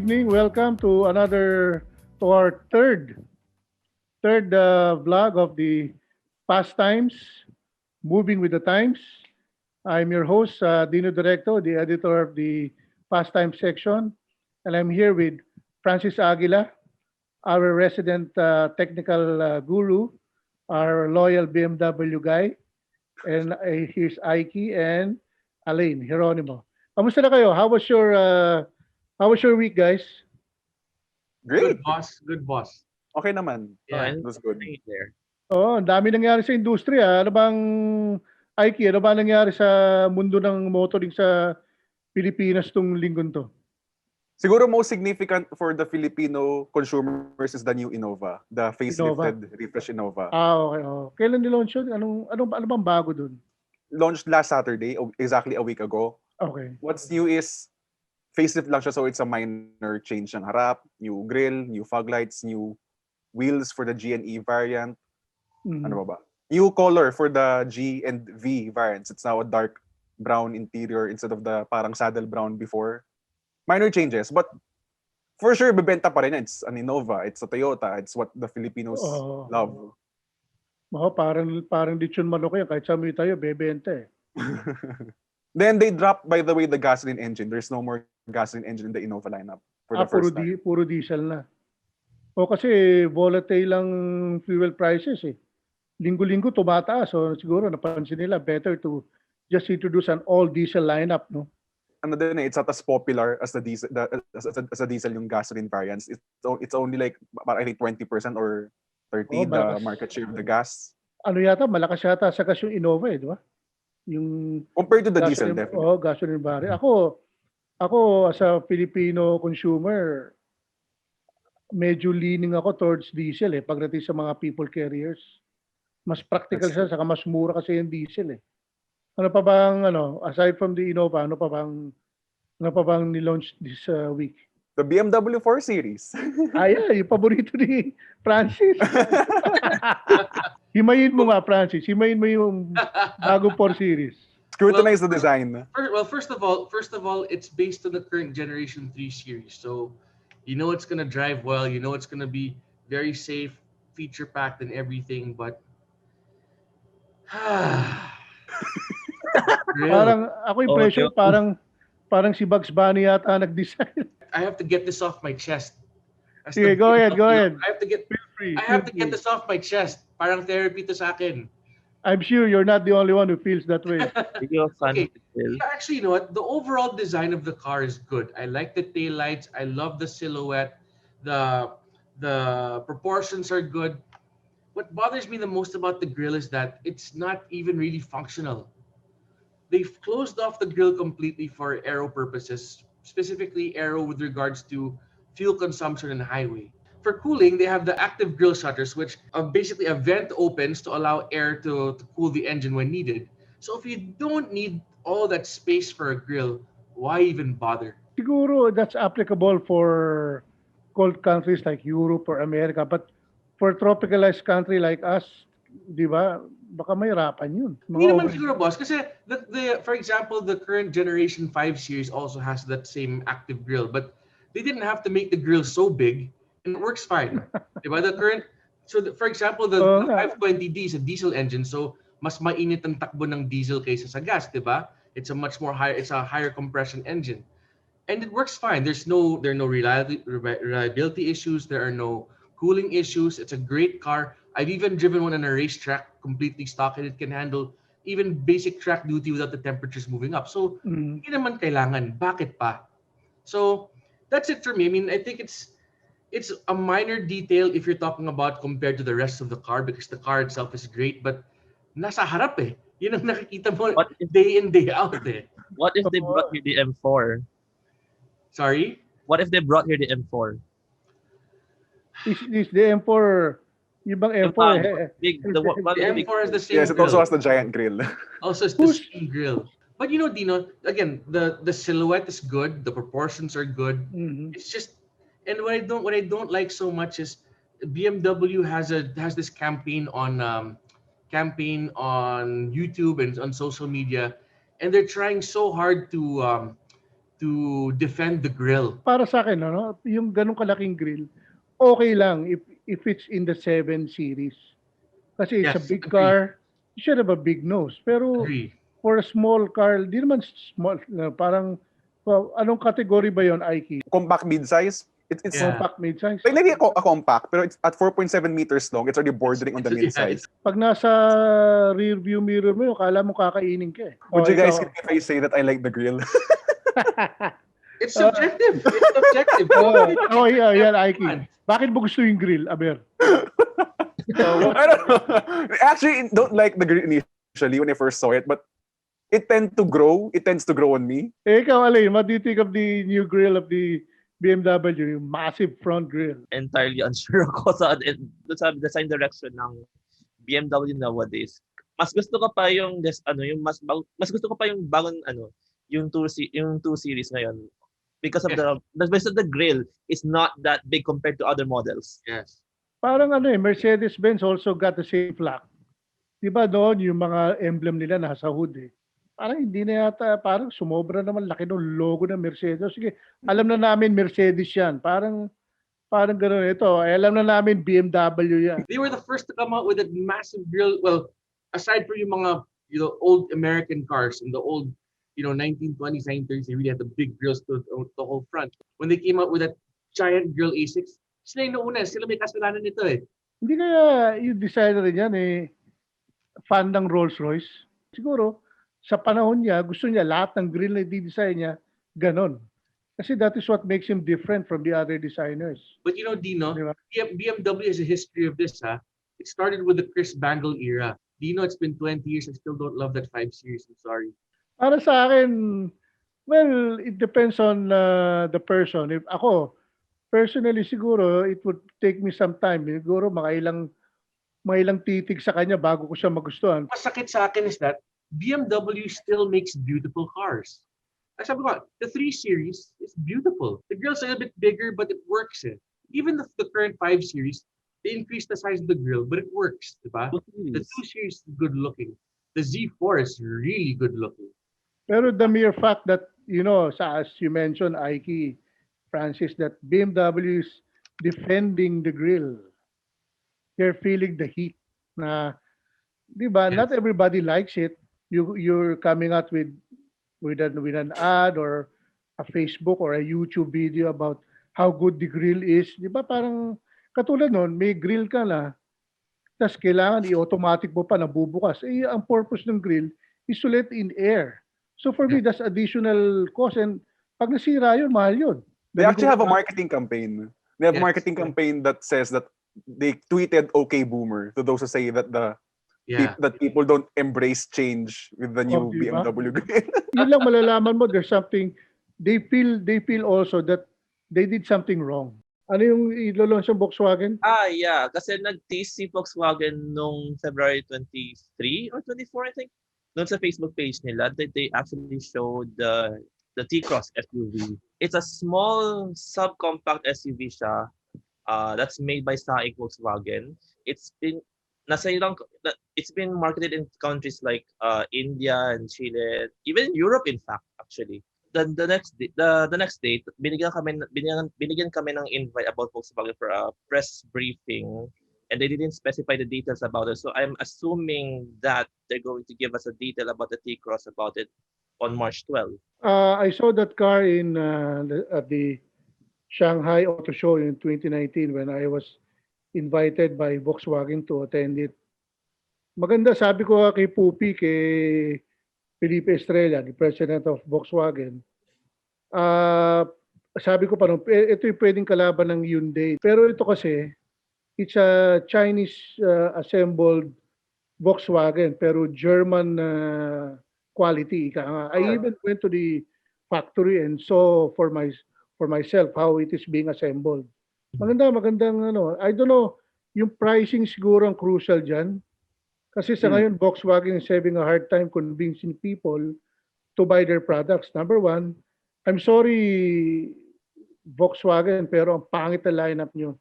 evening. Welcome to our third vlog of the Pastimes, Moving with the Times. I'm your host, Dino Directo, the editor of the Pastime section, and I'm here with Francis Aguila, our resident technical guru, our loyal BMW guy, and here's Aiki and Alain, Geronimo. Kamusta na kayo? How was your week, guys? Good Great. boss, good boss. Okay naman. Yeah. It was good. There. Oo, ang dami nangyari sa industriya. Ano bang, Aiki, ano ba nangyari sa mundo ng motoring sa Pilipinas tong linggong to? Siguro most significant for the Filipino consumers is the new Innova, the facelifted refresh Innova. Okay. Oh. Kailan nilaunch yun? Ano bang bago dun? Launched last Saturday, exactly a week ago. Okay. What's new is facelift lang siya, so it's a minor change ng harap, new grille, new fog lights, new wheels for the G and E variant. Mhm. Ano ba? New color for the G and V variants. It's now a dark brown interior instead of the parang saddle brown before. Minor changes, but for sure, bebenta pa rin. It's an Innova, it's a Toyota, it's what the Filipinos Oo. love. Oh, parang lechon manok yan. Kahit sa may tayo, bebente. Then they dropped, by the way, the gasoline engine. There's no more gasoline engine in the Innova lineup for the first time. Puro diesel na. O kasi volatile lang fuel prices eh. Linggo-linggo tumataas. So siguro napansin nila better to just introduce an all diesel lineup, no? Ano din eh, it's not as popular as the diesel, as a diesel yung gasoline variants. It's only like, I think 20% or 30% the malakas. market share of the gas. Ano yata, malakas yata sa gas yung Innova eh, di ba? Yung Compared to the diesel, gasoline, definitely. oh, gasoline barrel. Ako as a Filipino consumer, medyo leaning ako towards diesel eh pagdating sa mga people carriers. Mas practical That's siya, saka mas mura kasi yung diesel eh. Ano pa bang aside from the Innova, ano pa bang ni-launch this week? The BMW 4 Series. Yeah, yung paborito ni Francis. Himayin mo nga, Francis. Himayin mo yung bago 4 Series. Scrutinize the design. First of all, it's based on the current generation 3 series. So, you know it's gonna drive well. You know it's gonna be very safe, feature packed, and everything. But Parang ako impression parang si Bugs Bunny yata nag-design. I have to get this off my chest. Sige, go ahead. I have to get Free. this off my chest. Parang therapy to sa akin. I'm sure you're not the only one who feels that way. Are you a fan Okay. of the grill? Yeah, actually, you know what? The overall design of the car is good. I like the taillights. I love the silhouette. The proportions are good. What bothers me the most about the grille is that it's not even really functional. They've closed off the grille completely for aero purposes, specifically aero with regards to fuel consumption and highway. For cooling, they have the active grille shutters, which basically a vent opens to allow air to cool the engine when needed. So if you don't need all that space for a grille, why even bother? Siguro that's applicable for cold countries like Europe or America, but for tropicalized country like us, di ba, baka mahirapan yun. Hindi naman siguro, boss. Kasi, for example, the current Generation 5 series also has that same active grille. But they didn't have to make the grille so big, and it works fine. Diba? For example, the 520D is a diesel engine, so mas mainit ang takbo ng diesel kaysa sa gas, diba? It's a higher compression engine. And it works fine. There are no reliability issues. There are no cooling issues. It's a great car. I've even driven one on a racetrack, completely stock, and it can handle even basic track duty without the temperatures moving up. So, hindi naman kailangan. Bakit pa? So, that's it for me. I mean, I think it's a minor detail if you're talking about compared to the rest of the car because the car itself is great, but nasa harap eh. Yun ang nakikita mo day in, day out eh. What if they brought here the M4? Sorry? What if they brought here the M4? Is the M4, yung bang M4 Big, The M4 has the same Yes, it grille. also has the giant grill. Also, it's the same grill. But you know, Dino, again, the silhouette is good, the proportions are good. It's just, and what I don't like so much is BMW has this campaign on YouTube and on social media, and they're trying so hard to to defend the grill. Para sa akin, ano, yung ganong kalaking grill, okay lang if it's in the 7 Series. Kasi it's a Yes, big agree. car, you should have a big nose. Pero Agree. for a small car, di naman small, parang, well, anong category ba yon, Aiki? Compact mid-size. It's Yeah. Compact mid-size? technically a compact, pero it's at 4.7 meters long. It's already bordering on the Yeah, mid-size. Pag nasa rear view mirror mo, kala mo kakainin ka eh. Would you guys ikaw. hit me if I say that I like the grill? It's subjective. It's subjective. Yan, Aiki. Come on. Bakit mo gusto yung grill, Aber? I don't know. Actually, don't like the grill initially when I first saw it, but it tends to grow on me. Ikaw, Alain, what do you think of the new grill of the BMW, yung massive front grill? Entirely unsure ako sa design direction ng BMW nowadays. Mas gusto ko pa yung mas gusto ko pa yung bagong yung 2 series ngayon because of the grill is not that big compared to other models. Yes. Parang Mercedes-Benz also got the same flack. Diba doon, yung mga emblem nila nasa hood eh. Parang hindi na yata, parang sumobra naman laki ng logo ng Mercedes. Sige, alam na namin Mercedes yan. Parang gano'n ito. Alam na namin BMW yan. They were the first to come out with a massive grill. Well, aside from yung mga old American cars in the old 1920s, 1930s, they really had the big grills to the whole front. When they came out with that giant grill A6, sila yung nauna, sila may kasalanan nito eh. Hindi kaya yung designer yan fan ng Rolls-Royce? Siguro, sa panahon niya, gusto niya lahat ng grill na i-design niya, ganon. Kasi that is what makes him different from the other designers. But Dino, Diba? BMW has a history of this, ha? It started with the Chris Bangle era. Dino, it's been 20 years, I still don't love that 5 Series, I'm sorry. Para sa akin, well, it depends on the person. If ako, personally siguro, it would take me some time. Siguro mga ilang titig sa kanya bago ko siya magustuhan. Masakit sa akin is that BMW still makes beautiful cars. As sabi ko, the 3 Series is beautiful. The grill's a little bit bigger, but it works. Even the current 5 Series, they increased the size of the grill, but it works. Diba? The 2 Series is good looking. The Z4 is really good looking. Pero the mere fact that, as you mentioned, Aiki, Francis, that BMW is defending the grill. They're feeling the heat. Na, di ba? Yes. Not everybody likes it. You're coming out with an ad or a Facebook or a YouTube video about how good the grill is. Di ba? Parang katulad nun, may grill ka na, tapos kailangan i-automatic mo pa na bubukas. Ang purpose ng grill is to let in air. So for me, that's additional cost. And pag nasira yun, mahal yun. They actually have a marketing campaign. They have a Yes. marketing campaign that says that they tweeted "Okay Boomer" to those who say that that people don't embrace change with the new Diba? BMW grill. Yun lang malalaman mo, there's something, they feel also that they did something wrong. Ano yung ilo-launch ng Volkswagen? Yeah. Kasi nag-tease si Volkswagen nung February 23 or 24, I think. Doon sa Facebook page nila, they actually showed the T Cross SUV. It's a small subcompact SUV siya. That's made by SAIC Volkswagen. It's been marketed in countries like India and Chile, even Europe, in fact, actually. The next day, binigyan kami ng invite about Volkswagen for a press briefing, and they didn't specify the details about it. So I'm assuming that they're going to give us a detail about the T Cross about it on March 12. I saw that car at the Shanghai Auto Show in 2019 when I was invited by Volkswagen to attend it. Maganda, sabi ko kay Pupi, kay Felipe Estrella, the president of Volkswagen. Sabi ko pa nung, ito yung pwedeng kalaban ng Hyundai. Pero ito kasi, it's a Chinese assembled Volkswagen, pero German quality. I even went to the factory and saw for myself how it is being assembled. Magandang I don't know, yung pricing siguro ang crucial dyan. Kasi sa ngayon, Volkswagen is having a hard time convincing people to buy their products. Number one, I'm sorry, Volkswagen, pero ang pangit na lineup nyo.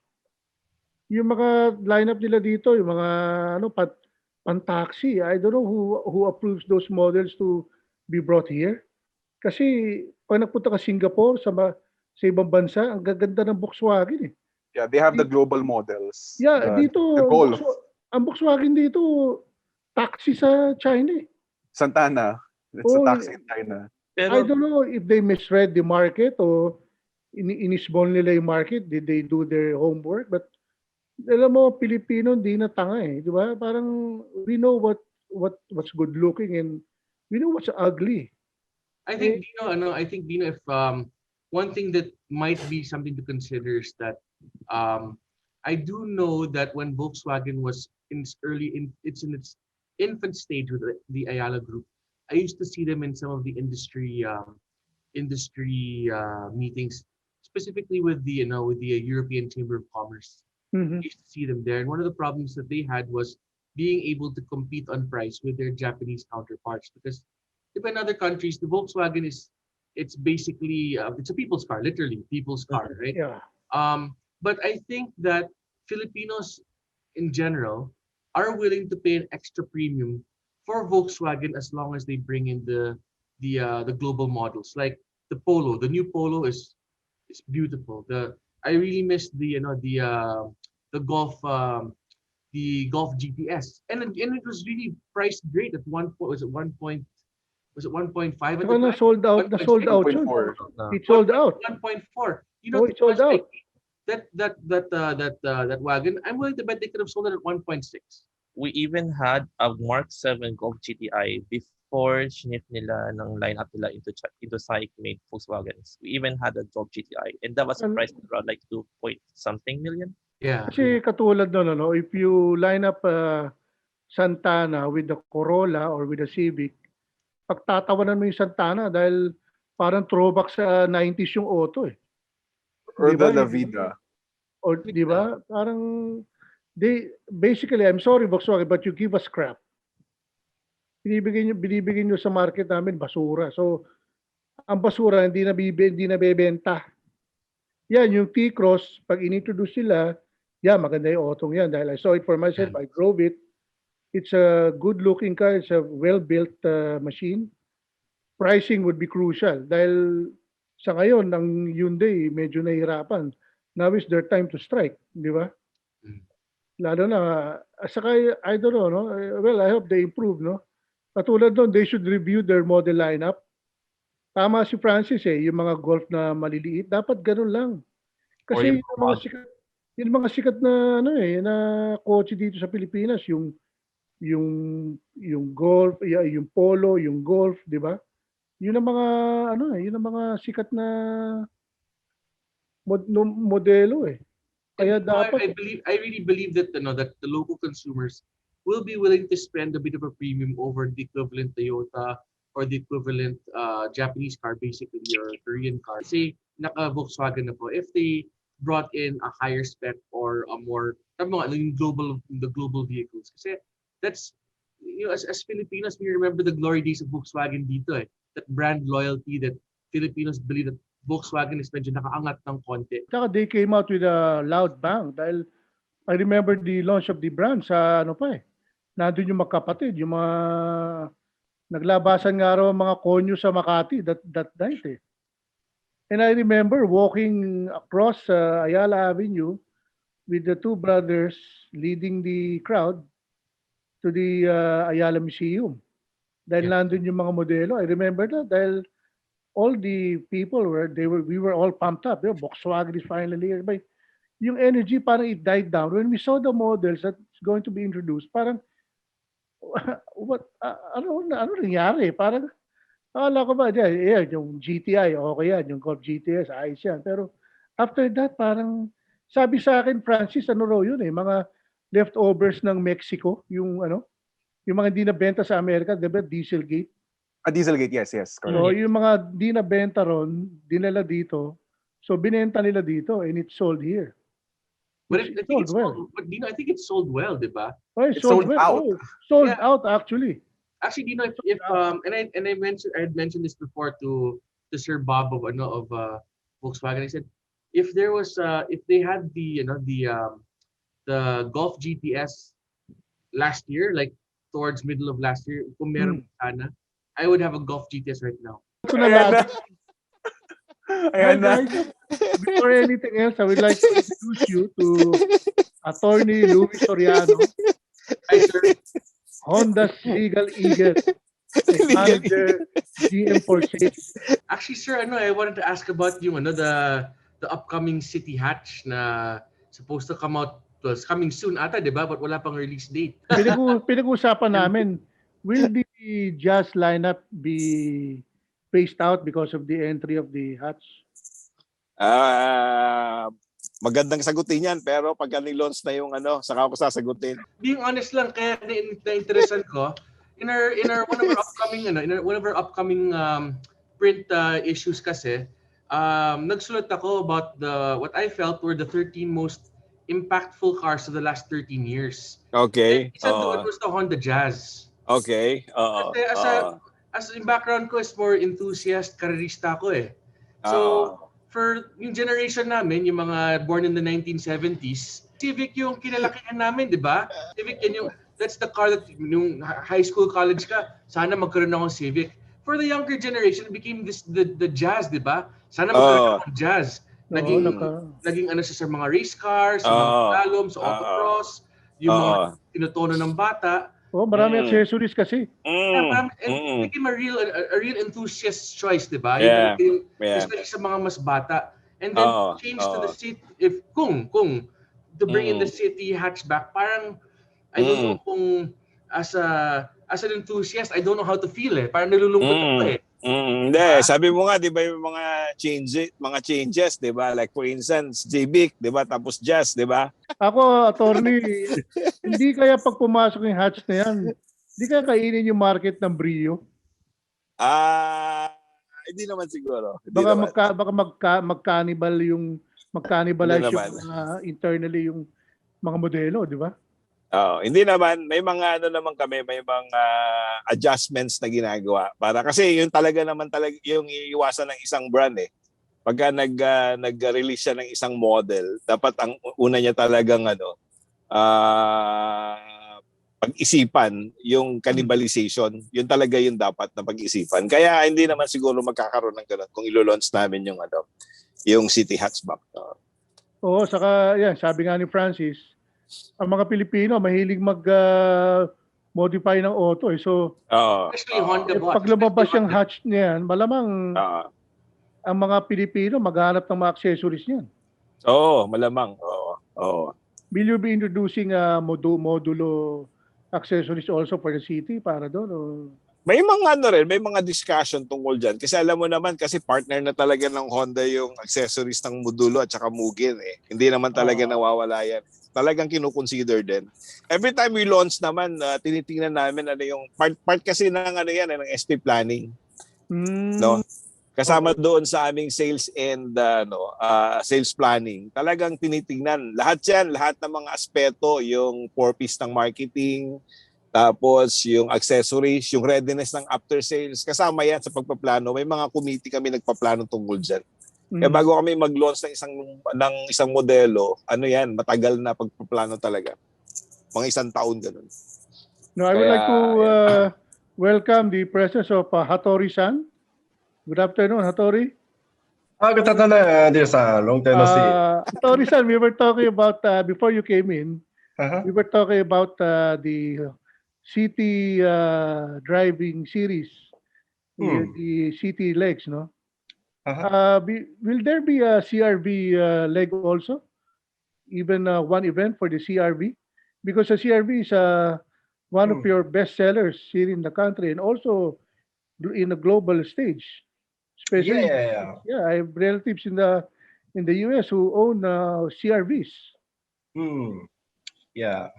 Yung mga lineup nila dito, yung mga pan-taxi, I don't know who approves those models to be brought here. Kasi pag nagpunta ka Singapore, sa ibang bansa, ang gaganda ng Volkswagen eh. Yeah, they have the global models. Yeah, The dito, Golf, ang Volkswagen dito, taxi sa China eh. Santana. It's a Oh, taxi in China. I Pero don't know if they misread the market or inismall nila yung market. Did they do their homework? But alam mo, Pilipino hindi na tanga eh. Di ba? Parang we know what's good looking and we know what's ugly. I think Dino, if one thing that might be something to consider is that I do know that when Volkswagen was in its infant stage with the Ayala Group, I used to see them in some of the industry meetings, specifically with the European Chamber of Commerce. Mhm. I used to see them there, and one of the problems that they had was being able to compete on price with their Japanese counterparts, because if in other countries the Volkswagen it's basically it's a people's car, literally people's car, right? Yeah. But I think that Filipinos in general are willing to pay an extra premium for Volkswagen as long as they bring in the global models. Like the new Polo is beautiful. I really miss the Golf GTS, and it was really priced great at one point. Was it 1.5 at Saka the time? na sold out yun. 1.4. It sold out. 1.4. Oh, it sold out. That wagon, I'm willing to bet they could have sold it at 1.6. we even had a Mark 7 Golf GTI before shift nila ng lineup nila into SAIC-made Volkswagens. We even had a Golf GTI, and that was priced around like 2 point something million. Yeah. Kasi katulad nun, if you line up Santana with the Corolla or with the Civic, pagtatawanan mo yung Santana dahil parang throwback sa 90s yung auto eh. Or Di ba? the Lavida. Or di ba? Parang basically, I'm sorry Volkswagen, but you give us crap. Binibigyan nyo sa market namin basura. So, ang basura hindi nabebenta. Yan, yung T Cross, pag inintroduce sila, maganda yung auto yan dahil I saw it for myself, I drove it. It's a good-looking car, it's a well-built machine. Pricing would be crucial dahil sa ngayon, ang Hyundai medyo nahihirapan. Now is their time to strike, di ba? Lalo na, saka I don't know, no? Well, I hope they improve, no? Katulad doon, they should review their model lineup. Tama si Francis yung mga Golf na maliliit, dapat ganun lang. Kasi yung mga sikat na na kotse dito sa Pilipinas, yung Golf, yung Polo, yung Golf, di ba? Yun ang mga yun ang mga sikat na modelo eh. Kaya dapat I really believe that that the local consumers will be willing to spend a bit of a premium over the equivalent Toyota or the equivalent Japanese car, basically, or Korean car. Say naka-Volkswagen na po. If they brought in a higher spec or a more the global vehicles, kasi that's as Filipinos, we remember the glory days of Volkswagen dito eh. That brand loyalty that Filipinos believe that Volkswagen is medyo nakaangat ng konti. Saka they came out with a loud bang dahil I remember the launch of the brand sa nandun yung magkapatid, yung mga naglabasan nga raw mga konyo sa Makati that night eh. And I remember walking across Ayala Avenue with the two brothers leading the crowd to the Ayala Museum. Dahil nandun yung mga modelo. I remember that dahil all the people we were all pumped up. Volkswagen is finally here. But yung energy parang it died down. When we saw the models that's going to be introduced, parang ano nangyari? Parang akala ko ba, yung GTI, okay yan, yung Golf GTS, ayos yan. Pero after that, parang sabi sa akin, Francis, ano raw yun mga leftovers ng Mexico, yung mga hindi nabenta sa Amerika, diba, Dieselgate. Dieselgate, yes, correct. So, yung mga di nabenta ron, dinala dito. So, binenta nila dito and it sold here. But I think it's sold, but Dino, I think it's sold well, di ba? Oh, it sold well. out. Sold out actually. Actually, Dino, if I had mentioned this before to Sir Bob of Volkswagen. I said if they had the Golf GTS last year, like towards middle of last year, kung meron sana, I would have a Golf GTS right now. Hi Ayan na. guys, before anything else, I would like to introduce you to Attorney Louise Soriano, Hi, sir. Honda's Legal Eagle, a manager, GM for sales. Actually, sir, I wanted to ask about yung the upcoming city hatch na supposed to come out. Well, it's coming soon ata, di ba? But wala pang release date. Pinag-uusapan namin, will the jazz lineup be phased out because of the entry of the Hatch? Magandang sagutin yan, pero pagka ni-launch na yung saka ako sasagutin. Being honest lang, kaya na-interesan ko, in our one of our upcoming one of our upcoming print issues kasi, nagsulat ako about what I felt were the 13 most impactful cars of the last 13 years. Okay. And isa doon was the Honda Jazz. Okay. Kasi as in background ko is more enthusiast, karerista ko eh. So, for yung generation namin, yung mga born in the 1970s, Civic yung kinalakihan namin, di ba? Civic yan that's the car that yung high school, college ka, sana magkaroon ako ng Civic. For the younger generation, it became the Jazz, di ba? Sana magkaroon ako ng Jazz. Naging siya sa mga race cars, sa mga slalom, sa autocross, yung mga tinutono ng bata. Marami accessories kasi. And it became a real enthusiast choice, di ba? Yeah. Especially sa mga mas bata. And then change to the city, kung to bring in the city hatchback, parang I don't know kung as an enthusiast, I don't know how to feel eh. Parang nalulungkot ako eh. Hindi, sabi mo nga, di ba yung mga changes, di ba? Like for instance, JBIC, di ba? Tapos Jazz, di ba? Ako, attorney, hindi kaya pag pumasok yung hatch na yan, hindi kaya kainin yung market ng Brio? Hindi naman siguro. Baka mag-cannibalize yung internally yung mga modelo, di ba? Hindi naman, may mga kami, may mga adjustments na ginagawa para kasi yung talaga yung iiwasan ng isang brand eh. Pagka nag-release siya ng isang model, dapat ang una niya talagang pag-isipan yung cannibalization. Yun talaga yung dapat na pag-isipan. Kaya hindi naman siguro magkakaroon ng ganun kung ilo-launch namin yung city hatchback. Oo, saka yan, sabi nga ni Francis, ang mga Pilipino mahilig modify ng auto eh. So, Especially Honda bots. pag lumabas yung hatch niyan, malamang ang mga Pilipino maghanap ng mga accessories niyan. Malamang. Will you be introducing modulo accessories also for the city para doon? Or? May mga may mga discussion tungkol dyan. Kasi alam mo naman, kasi partner na talaga ng Honda yung accessories ng modulo at saka Mugen eh. Hindi naman talaga nawawala yan. Talagang kinukonsider din. Every time we launch naman, tinitingnan namin yung part kasi ng ng SP planning. No? Kasama doon sa aming sales and sales planning. Talagang tinitingnan lahat ng mga aspeto, yung purpose ng marketing, tapos yung accessories, yung readiness ng after sales, kasama yan sa pagpaplano. May mga committee kami nagpaplano tungkol dyan. Kaya bago kami mag-launch ng isang modelo, matagal na pagpaplano talaga. Mga isang taon ganun. No, I would like to welcome the presence of Hattori-san. Good afternoon, Hattori. Good afternoon, dear sir. Long time no see. Hattori-san, we were talking about, before you came in, we were talking about the city driving series, the city legs, no? Will there be a CRV leg also? Even one event for the CRV? Because the CRV is one of your best sellers here in the country and also in a global stage. Especially, I have relatives in the US who own CRVs. Yeah.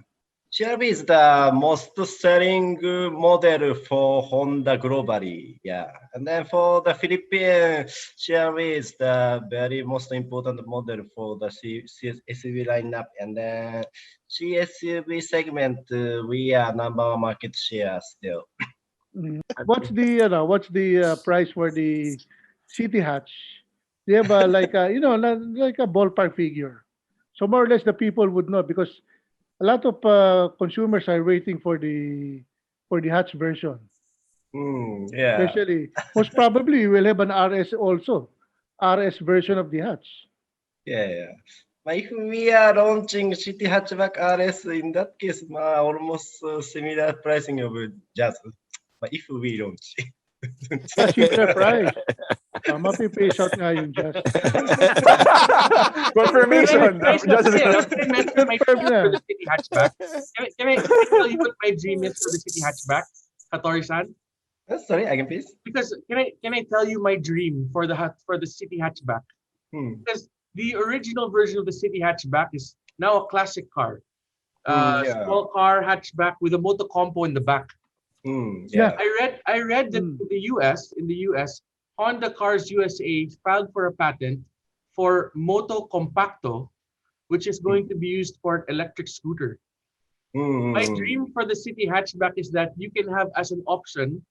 CRV is the most selling model for Honda globally. Yeah. And then for the Philippine, CRV is the very most important model for the SUV lineup. And then CSUV segment, we are number one market share still. What's the price for the city hatch? Do you have like a ballpark figure? So more or less the people would know because a lot of consumers are waiting for the hatch version. Yeah. Especially, most probably you will have an RS also RS version of the hatch. Yeah. If we are launching city hatchback RS, in that case, almost similar pricing of Jazz. If we launch. Similar price. Mapipace out nga yung Jazz. Confirmation. Can I Just mention my Confirm dream na. for the city hatchback? Can I tell you what my dream is for the city hatchback, Katori-san? Sorry, again, please. Because can I tell you my dream for the city hatchback? Because the original version of the city hatchback is now a classic car. Yeah. Small car hatchback with a motocompo in the back. Yeah. I read that in the US, Honda Cars USA filed for a patent for Moto Compacto, which is going to be used for an electric scooter. My dream for the city hatchback is that you can have as an option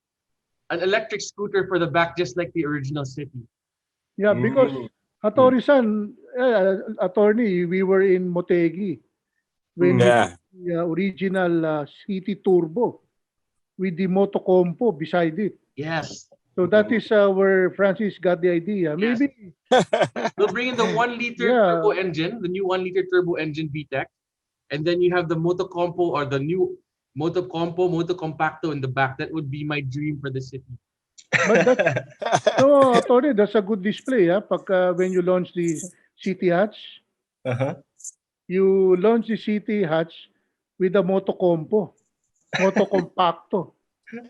an electric scooter for the back, just like the original city. Yeah, because Hattori-san, attorney, we were in Motegi when we Yeah. did the original City Turbo with the Motocompo beside it. Yes. So that is where Francis got the idea. Yes. Maybe They'll bring in the 1 liter Yeah. turbo engine, the new 1 liter turbo engine VTEC, and then you have the Motocompo or the new Motocompo, Motocompacto in the back. That would be my dream for the city. but that no, Tony, that's a good display. When you launch the City Hatch, you launch the City Hatch with a Motocompo, Motocompacto.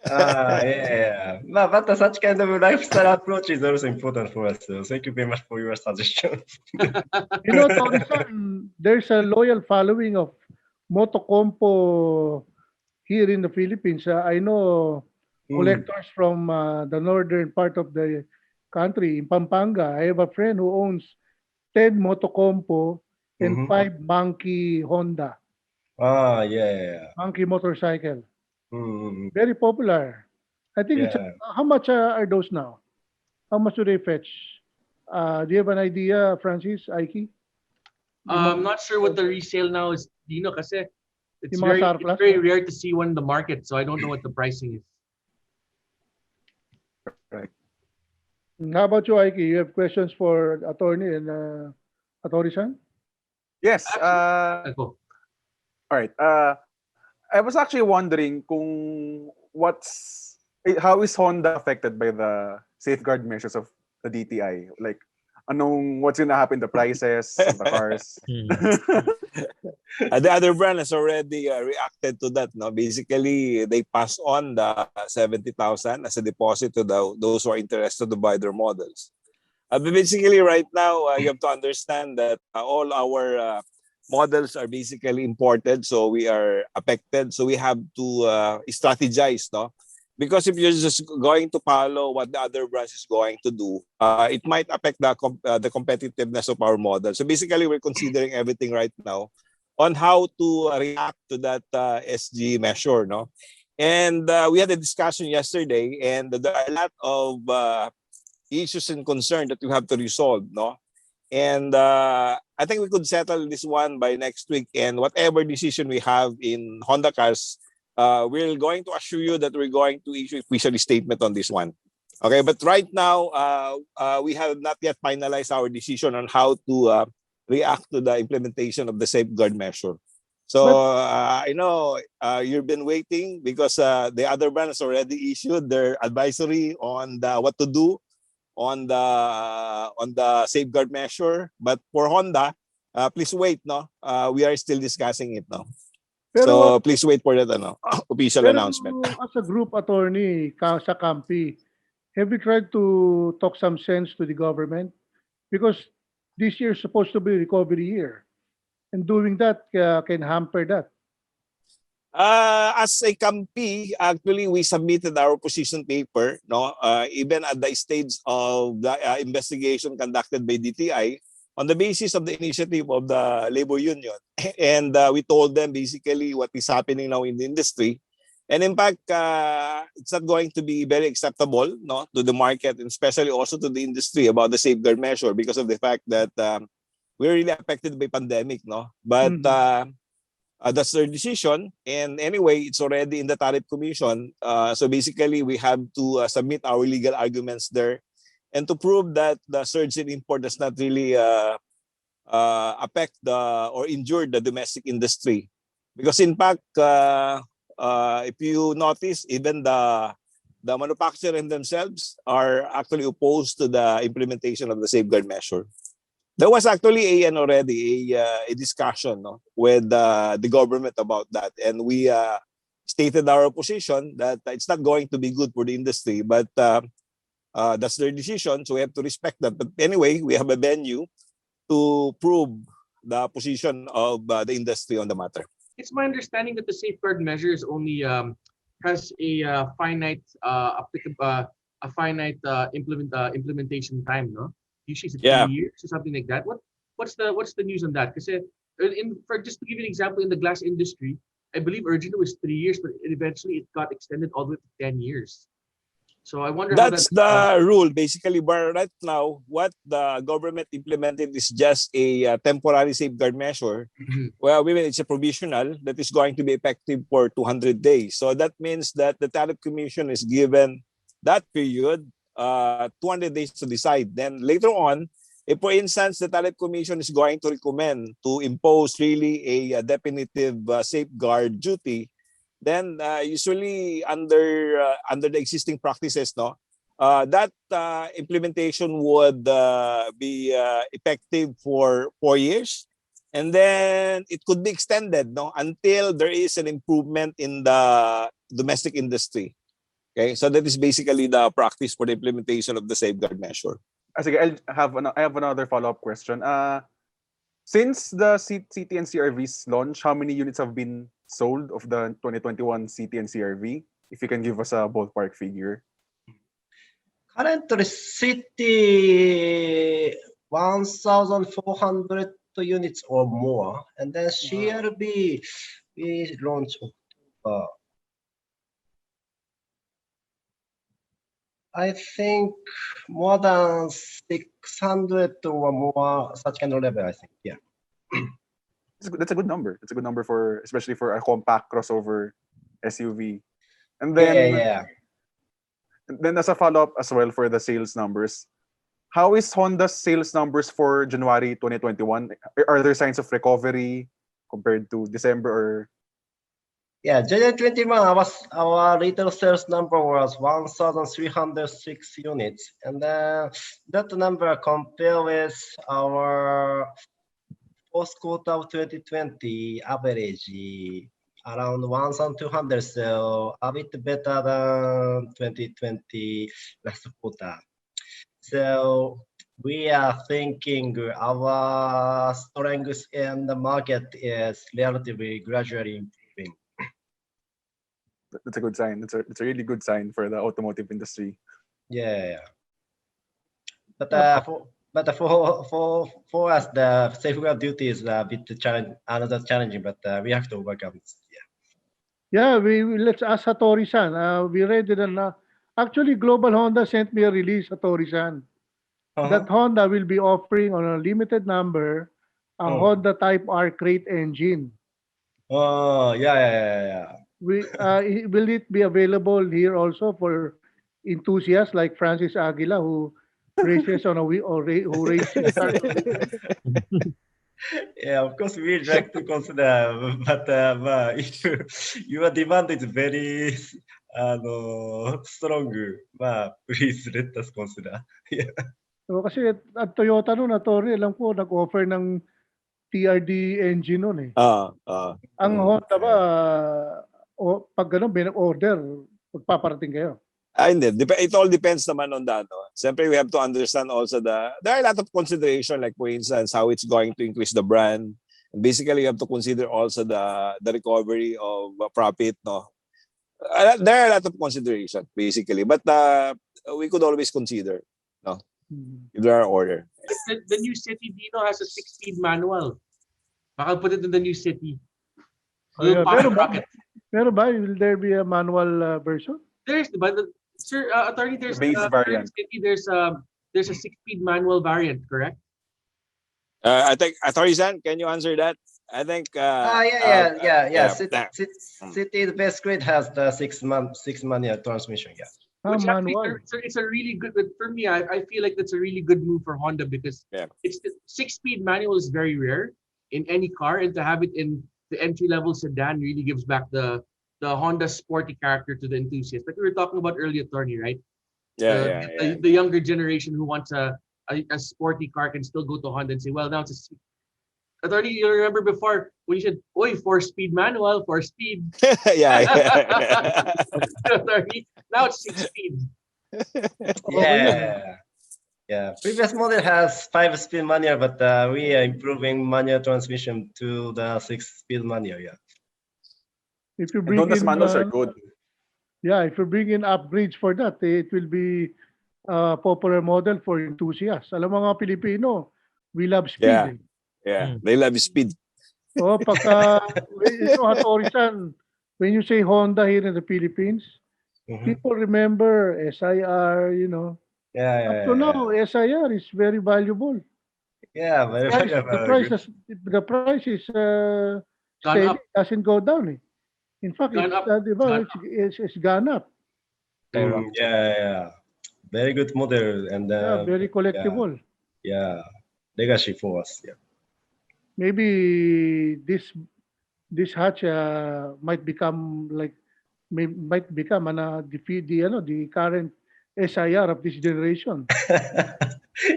Yeah. But such kind of lifestyle approach is also important for us. So thank you very much for your suggestion. You know, Tony-san, there's a loyal following of Motocompo here in the Philippines. I know collectors from the northern part of the country, in Pampanga. I have a friend who owns 10 Motocompo and 5 Monkey Honda, Yeah. Monkey motorcycle. Mm. Very popular. I think it's Yeah. how much are those now? How much do they fetch? Do you have an idea, Francis, Aiki? I'm not sure what the resale now is, Dino, kasi it's Yung mga very, surplus? it's very rare to see one in the market, so I don't know what the pricing is. How about you, Aiki? You have questions for attorney and Attorney-san? Yes. Ako. All right. I was actually wondering how is Honda affected by the safeguard measures of the DTI? Like, what's gonna happen to the prices of the cars? The other brand has already reacted to that. No, basically they pass on the 70,000 as a deposit to those who are interested to buy their models. But basically, right now you have to understand that all our models are basically imported, so we are affected. So we have to strategize, no? Because if you're just going to follow what the other branch is going to do, it might affect the competitiveness of our model. So basically, we're considering everything right now on how to react to that SG measure, no? And we had a discussion yesterday, and there are a lot of issues and concerns that we have to resolve, no? And I think we could settle this one by next week. And whatever decision we have in Honda cars, we're going to assure you that we're going to issue a official statement on this one. Okay, but right now, we have not yet finalized our decision on how to react to the implementation of the safeguard measure. So I know you've been waiting because the other brand has already issued their advisory on what to do on the safeguard measure. But for Honda, please wait. No, we are still discussing it. No, so please wait for that official announcement. As a group attorney sa Campi, have you tried to talk some sense to the government? Because this year is supposed to be recovery year, and doing that can hamper that. As a Campi, actually, we submitted our position paper, no, even at the stage of the investigation conducted by DTI on the basis of the initiative of the labor union. And we told them basically what is happening now in the industry. And in fact, it's not going to be very acceptable, no, to the market, and especially also to the industry about the safeguard measure because of the fact that we're really affected by pandemic, no. But that's their decision. And anyway, it's already in the tariff commission. So basically, we have to submit our legal arguments there. and to prove that the surge in import does not really affect or injure the domestic industry. Because in fact, if you notice, even the manufacturers themselves are actually opposed to the implementation of the safeguard measure. There was actually a discussion, no, with the government about that, and we stated our position that it's not going to be good for the industry, but that's their decision, so we have to respect that. But anyway, we have a venue to prove the position of the industry on the matter. It's my understanding that the safeguard measure is only has a finite implementation time, no? Usually it's 3 years or something like that. What's the news on that? Because for just to give you an example, in the glass industry, I believe originally was 3 years, but eventually it got extended all the way to 10 years. So I wonder That's how that, the rule, basically. But right now, what the government implemented is just a temporary safeguard measure. Mhm. Well, it's a provisional that is going to be effective for 200 days. So that means that the Tariff Commission is given that period, 200 days to decide. Then later on, if for instance, the Tariff Commission is going to recommend to impose really a definitive safeguard duty, then usually under the existing practices, no, that implementation would be effective for 4 years, and then it could be extended, no, until there is an improvement in the domestic industry. Okay, so that is basically the practice for the implementation of the safeguard measure. Sige, I have another follow-up question. Since the CT and CRV's launch, how many units have been sold of the 2021 CT and CRV? If you can give us a ballpark figure. Currently, city 1,400 units or more, and then CRV we launched. I think more than 600 or more, such kind of level, I think, yeah. That's a good number. It's a good number for, especially for a compact crossover SUV. And Yeah, then, yeah. then as a follow-up as well for the sales numbers, how is Honda's sales numbers for January 2021? Are there signs of recovery compared to December or? Yeah, January 21, our retail sales number was 1,306 units. And then that number compared with our fourth quarter of 2020 average around 1,200, so a bit better than 2020 last quarter. So we are thinking our strength in the market is relatively gradually improving. That's a good sign. It's a really good sign for the automotive industry. Yeah. But for us, the safeguard duty is a bit challenging, but we have to overcome it. Yeah, let's ask Hattori-san. We read it actually Global Honda sent me a release, Hattori-san, that Honda will be offering on a limited number a Honda Type R crate engine. Oh, yeah. Will it be available here also for enthusiasts like Francis Aguila, who races on a wheel or who races cars on wheels? Yeah, of course we'd like to consider, but if your demand is very strong, please let us consider. Yeah. So, kasi at Toyota noon, Hattori, alam ko, nag-offer ng TRD engine noon eh. Ang Honda ba, pag gano'n, order magpaparating kayo? Hindi. It all depends naman on that. No? Siyempre, we have to understand also there are a lot of consideration, like for instance, how it's going to increase the brand. And basically, you have to consider also the recovery of profit. No, there are a lot of consideration basically, but we could always consider. No, if there are order. The new City Dino has a 6-speed manual. Baka put it in the new City. Pero ba, will there be a manual version? There's, but sir, attorney, there's base variant. City, there's a 6-speed manual variant, correct? I think Attorney-san, can you answer that? I think. Yeah. City, the best grade has the six manual transmission. Yeah. Which actually Manual. it's a really good. But for me, I feel like that's a really good move for Honda because Yeah. it's the 6-speed manual is very rare in any car, and to have it in the entry level sedan really gives back the Honda sporty character to the enthusiast. Like we were talking about earlier, Tony, right? The younger generation who wants a sporty car can still go to Honda and say, well, now it's a Attorney, you remember before when you said, "Oi, 4-speed manual, 4-speed." Yeah. Attorney, now it's 6-speed. Yeah. Yeah. Previous model has 5-speed manual, but we are improving manual transmission to the 6-speed manual. Yeah. If you And bring Honda's in, manuals are good. if you bring in upgrades for that, it will be a popular model for enthusiasts. Alam mo mga Pilipino, we love speed. Yeah. Eh. Yeah. They love speed. Oh, pagka, Hattori-san, when you say Honda here in the Philippines, Mhm. people remember SIR, Yeah. Up to now, SIR is very valuable. Yeah. Very, Price, very, the very price good. the price is Gone steady, up. doesn't go down. Eh. In fact, Gone up. di ba, Gone up. it's gone up. Yeah. Very good model and Very collectible. yeah. Legacy for us. Yeah. Maybe this hatch might become might become the current SIR of this generation.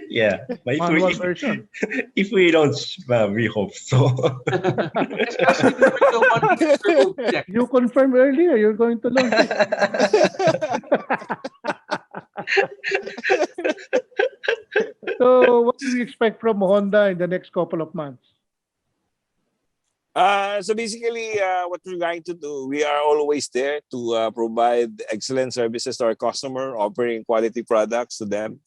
Yeah. But Manual version. if we launch, well, we hope so. Especially during the 1 week turbo check. You confirmed earlier you're going to launch it. So what do we expect from Honda in the next couple of months? So basically, what we're going to do, we are always there to provide excellent services to our customer, offering quality products to them.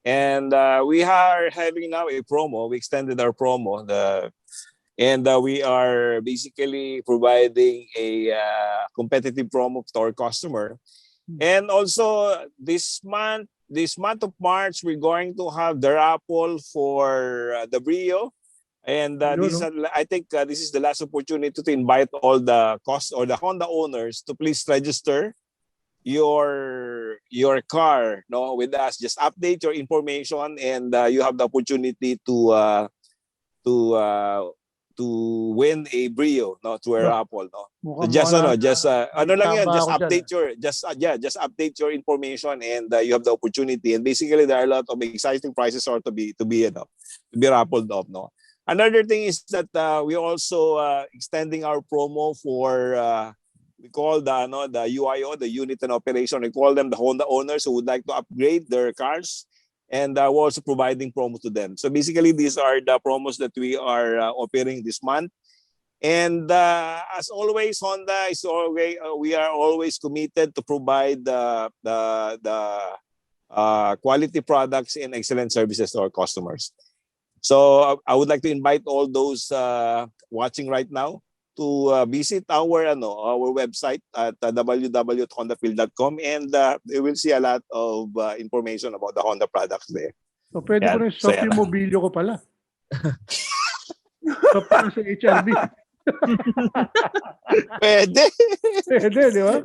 And we are having now a promo. We extended our promo, and we are basically providing a competitive promo to our customer. And also this month of March, we're going to have the raffle for the Brio. And I think this is the last opportunity to invite all the Honda owners to please register your car with us. Just update your information, and you have the opportunity to win a Brio to a raffle. So just update your information, and you have the opportunity. And basically there are a lot of exciting prizes to be raffled off. Another thing is that we also extending our promo for we call the UIO, the unit and operation. We call them the Honda owners who would like to upgrade their cars, and we're also providing promo to them. So basically, these are the promos that we are offering this month. And as always, Honda is always we are always committed to provide the quality products and excellent services to our customers. So I would like to invite all those watching right now to visit our website at www.hondafield.com, and you will see a lot of information about the Honda products there. So pwede ko rin stop yung mobilyo ko pala. Stop ko sa HRB. Pwede, di ba?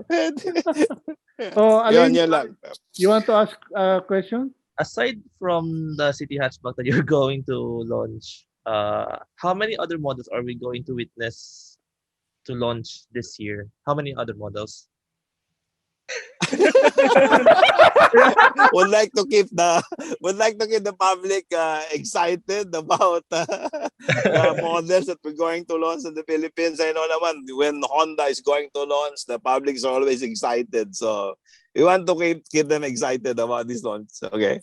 Oh, Alain, you want to ask a question? Aside from the city hatchback that you're going to launch, how many other models are we going to witness to launch this year? How many other models? would like to keep the public excited about the models that we're going to launch in the Philippines. I know naman when Honda is going to launch, the public is always excited. So we want to keep them excited about this launch. Okay.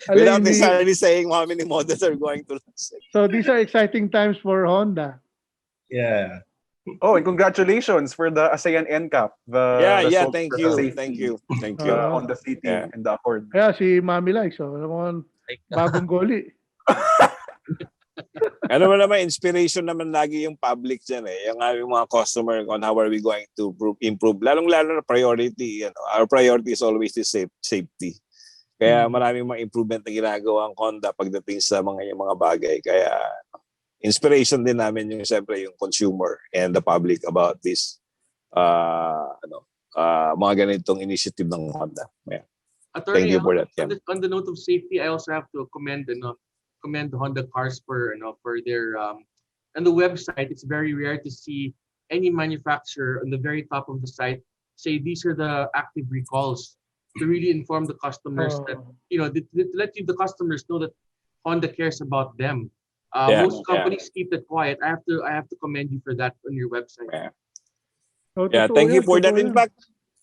Without necessarily saying how many models are going to launch. So these are exciting times for Honda. Yeah. Oh, and congratulations for the ASEAN NCAP. Thank you. On the City and the Accord. Kaya si Mami Lai, so bagong goli. Ano naman, inspiration naman lagi yung public dyan eh. Yung aming mga customer on how are we going to improve. Lalong-lalo na priority. Our priority is always the safety. Kaya maraming mga improvement na ginagawa ang Honda pagdating sa mga bagay. Kaya inspiration din namin yung siyempre yung consumer and the public about this mga ganitong initiative ng Honda. Yeah. Attorney, Thank you for that. on the note of safety, I also have to commend Honda cars for their on the website. It's very rare to see any manufacturer on the very top of the site say these are the active recalls, to really inform the customers that to let the customers know that Honda cares about them. Most companies keep it quiet. I have to commend you for that on your website. Yeah, thank you for that. In fact,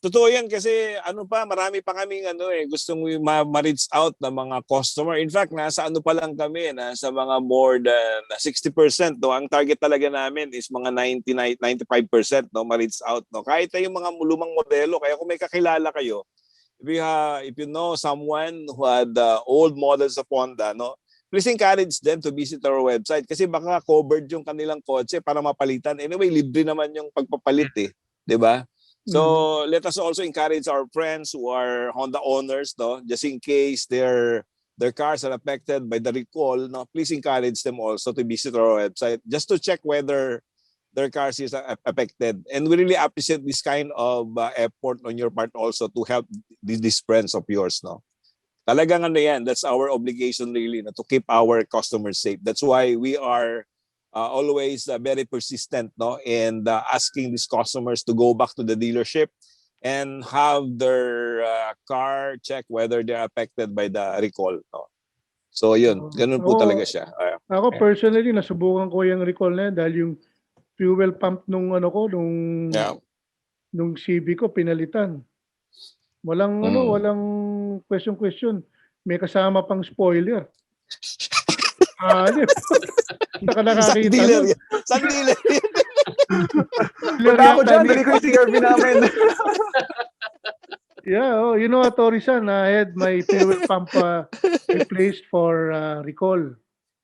totoo yan kasi marami pa kaming gustong ma-reach out ng mga customer. In fact, nasa pa lang kami, nasa mga more than 60%. No? Ang target talaga namin is mga 95% ma-reach out. No? Kahit yung mga lumang modelo, kaya kung may kakilala kayo, if you know someone who had old models of Honda, no, please encourage them to visit our website kasi baka covered yung kanilang kotse para mapalitan. Anyway, libre naman yung pagpapalit di ba? So let us also encourage our friends who are Honda owners, no, just in case their cars are affected by the recall, no, please encourage them also to visit our website just to check whether their cars is affected. And we really appreciate this kind of effort on your part also to help these friends of yours, no. Talagang yan, that's our obligation really, no, to keep our customers safe. That's why we are always very persistent, no, in asking these customers to go back to the dealership and have their car check whether they're affected by the recall, no. So yun, ganun po talaga siya. Ako personally, nasubukan ko yung recall na yan dahil yung fuel pump nung CB ko pinalitan. Walang walang question. May kasama pang spoiler. Isang dealer yan. Isang dealer yan. Punta ako dyan, dali ko yung CRV namin. Yeah, you know, Tori-san, I had my fuel pump replaced for recall.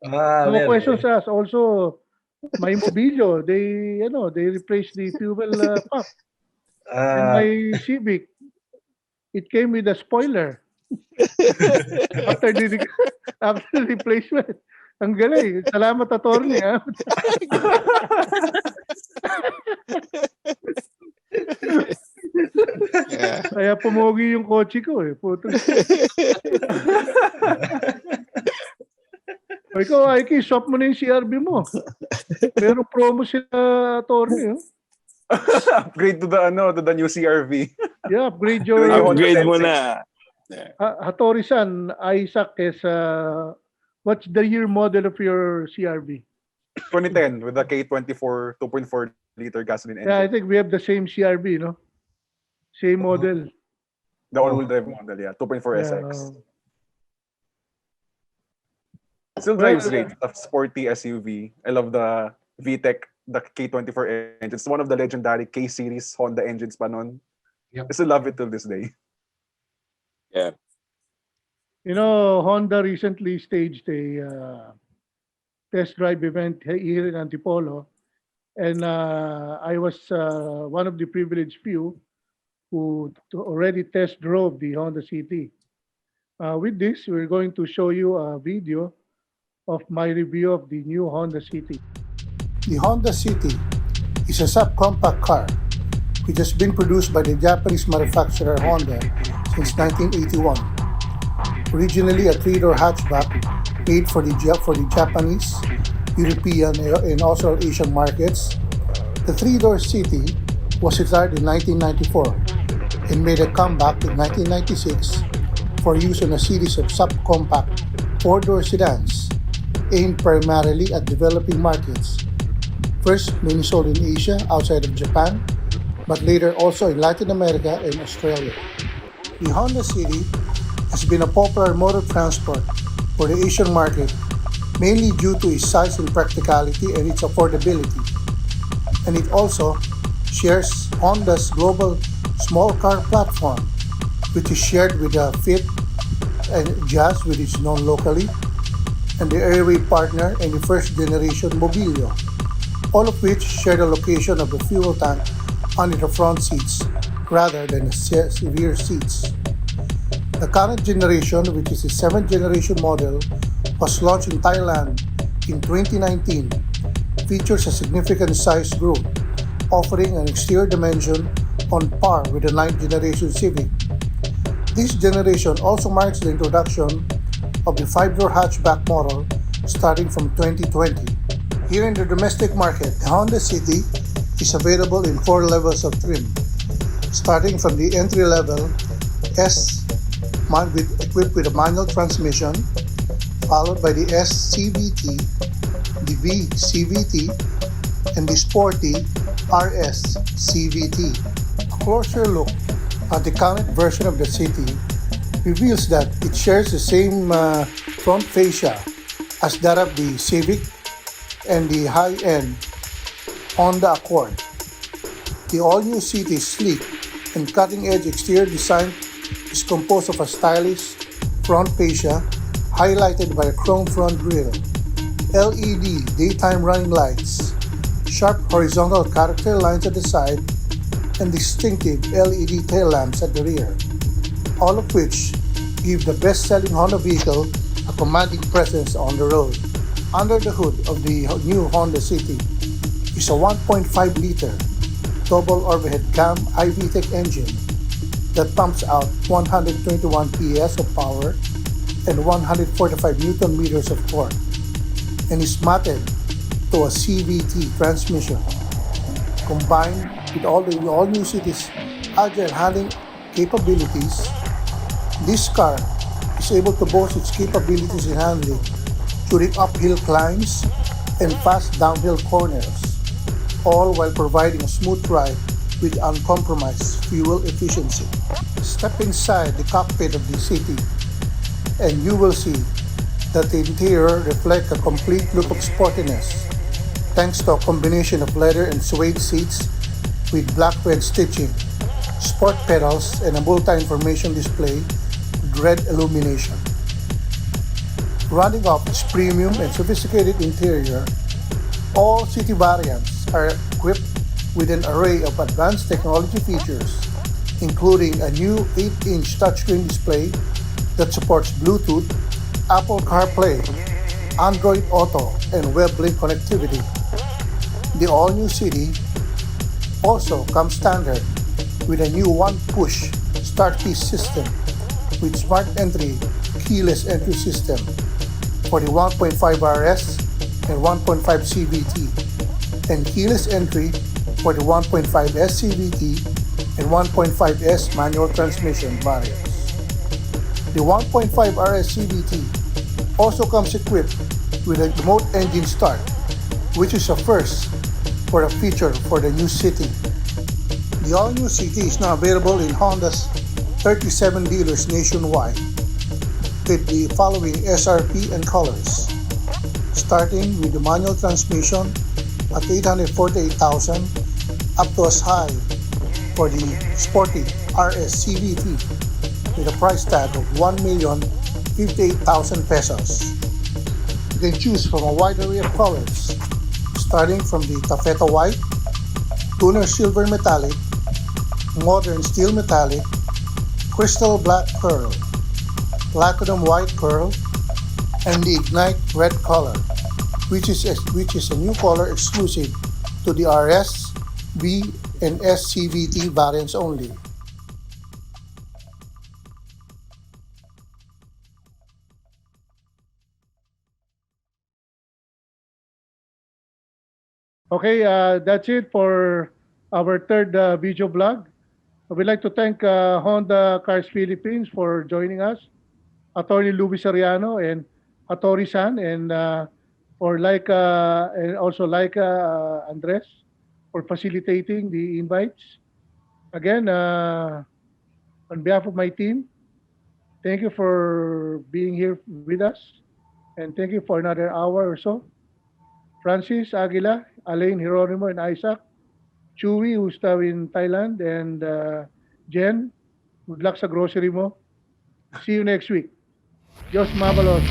No questions asked. Also, my Mobilio, they replaced the fuel pump. And my Civic, it came with a spoiler after the replacement. Ang galing. Salamat, attorney. Kaya pumogi yung kotse ko Puto. Ikaw, Aiki, swap mo na yung CRV mo. Pero promo sila, attorney. Upgrade to the new CRV. Yeah, upgrade your... Upgrade mo na. Hattori-san, Isaac is... what's the year model of your CRV? 2010 with the K24 2.4 liter gasoline engine. Yeah, I think we have the same CRV, no? Same model. The all-wheel drive model, 2.4 SX. Still drives great. A sporty SUV. I love the VTEC, the K24 engine. It's one of the legendary K series Honda engines pa nun. Yep. I still love it till this day. Yeah. You know, Honda recently staged a test drive event here in Antipolo, and I was one of the privileged few who already test drove the Honda City. With this, we're going to show you a video of my review of the new Honda City. The Honda City is a subcompact car which has been produced by the Japanese manufacturer Honda since 1981. Originally a three-door hatchback made for the Japanese, European, and also Asian markets, the three-door City was retired in 1994 and made a comeback in 1996 for use on a series of subcompact four-door sedans aimed primarily at developing markets, first mainly sold in Asia outside of Japan, but later also in Latin America and Australia. The Honda City has been a popular mode of transport for the Asian market, mainly due to its size and practicality and its affordability. And it also shares Honda's global small car platform, which is shared with the Fit and Jazz, which is known locally, and the Airway partner and the first generation Mobilio, all of which share the location of the fuel tank under the front seats rather than the rear seats. The current generation, which is the 7th generation model, was launched in Thailand in 2019, features a significant size growth, offering an exterior dimension on par with the ninth generation Civic. This generation also marks the introduction of the five-door hatchback model starting from 2020. Here in the domestic market, the Honda City is available in four levels of trim, starting from the entry-level S equipped with a manual transmission, followed by the S CVT, the V CVT, and the sporty RS CVT. A closer look at the current version of the City reveals that it shares the same front fascia as that of the Civic and the high-end Honda Accord. The all-new City's sleek and cutting-edge exterior design is composed of a stylish front fascia highlighted by a chrome front grille, LED daytime running lights, sharp horizontal character lines at the side, and distinctive LED tail lamps at the rear, all of which give the best-selling Honda vehicle a commanding presence on the road. Under the hood of the new Honda City is a 1.5-liter double overhead cam iVTEC engine that pumps out 121 PS of power and 145 Newton meters of torque, and is mated to a CVT transmission. Combined with all new City's agile handling capabilities, this car is able to boast its capabilities in handling during uphill climbs and fast downhill corners, all while providing a smooth ride with uncompromised fuel efficiency. Step inside the cockpit of the City and you will see that the interior reflects a complete look of sportiness thanks to a combination of leather and suede seats with black red stitching, sport pedals, and a multi-information display with red illumination. Rounding off its premium and sophisticated interior, all City variants are equipped with an array of advanced technology features, including a new 8-inch touchscreen display that supports Bluetooth, Apple CarPlay, Android Auto, and WebLink connectivity. The all-new City also comes standard with a new one-push start key system with smart entry keyless entry system for the 1.5 RS and 1.5 CVT, and keyless entry for the 1.5S CVT and 1.5S manual transmission variants. The 1.5 RS CVT also comes equipped with a remote engine start, which is a first for a feature for the new City. The all-new City is now available in Honda's 37 dealers nationwide with the following SRP and colors, starting with the manual transmission at 848,000 up to as high for the sporty RS CVT with a price tag of 1,058,000 pesos. You can choose from a wide array of colors, starting from the taffeta white, tuner silver metallic, modern steel metallic, crystal black pearl, platinum white pearl, and the ignite red color, which is a new color exclusive to the RS, V, and S CVT variants only. Okay, that's it for our third video blog. We'd like to thank Honda Cars Philippines for joining us, Attorney Louise and Hattori San, and for Laika and also Laika Andres for facilitating the invites. Again, on behalf of my team, thank you for being here with us, and thank you for another hour or so. Francis, Aguila, Alain, Geronimo, and Isaac, Chewy, who's now in Thailand, and Jen, good luck sa grocery mo. See you next week. Dios mabalos.